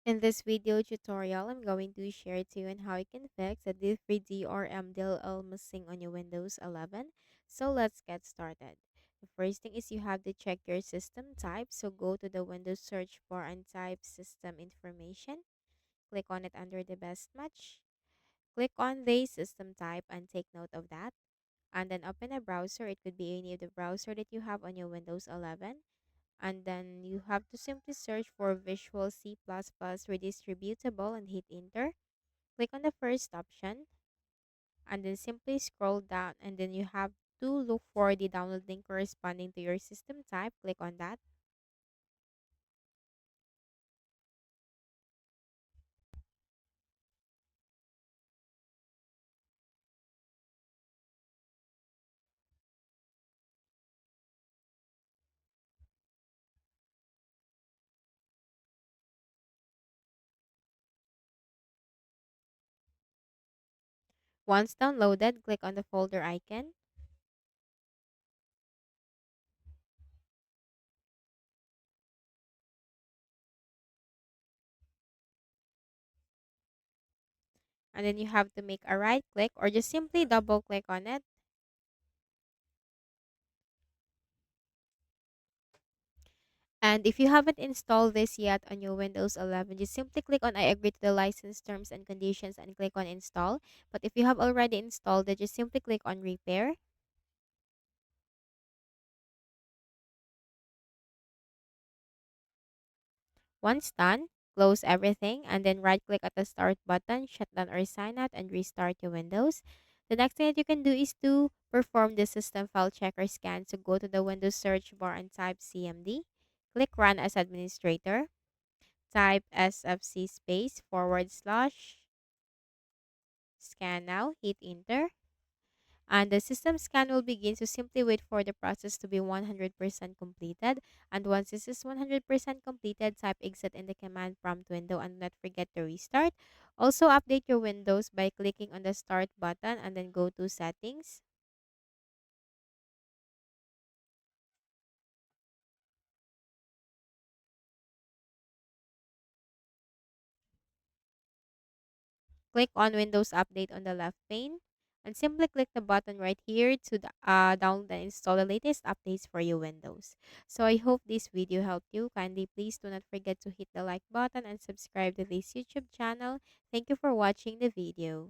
In this video tutorial, I'm going to share to you on how you can fix the D3drm.dll missing on your Windows 11. So let's get started. The first thing is you have to check your system type. So go to the Windows search bar and type system information. Click on it under the best match. Click on the system type and take note of that. And then open a browser. It could be any of the browser that you have on your Windows 11, and then you have to simply search for Visual C++ redistributable and hit enter. Click on the first option and then simply scroll down, and then you have to look for the download link corresponding to your system type. Click on that. Once downloaded, click on the folder icon, and then you have to make a right click or just simply double click on it. And if you haven't installed this yet on your Windows 11, just simply click on I agree to the license terms and conditions and click on install. But if you have already installed it, just simply click on repair. Once done, close everything and then right click at the start button, shut down or sign out and restart your Windows. The next thing that you can do is to perform the system file checker scan. So go to the Windows search bar and type CMD. Click run as administrator. Type SFC space / scan now. Hit enter. And the system scan will begin. So simply wait for the process to be 100% completed. And once this is 100% completed, type exit in the command prompt window and do not forget to restart. Also update your Windows by clicking on the start button and then go to settings. Click on Windows Update on the left pane and simply click the button right here to download and install the latest updates for your Windows. So I hope this video helped you. Kindly please do not forget to hit the like button and subscribe to this YouTube channel. Thank you for watching the video.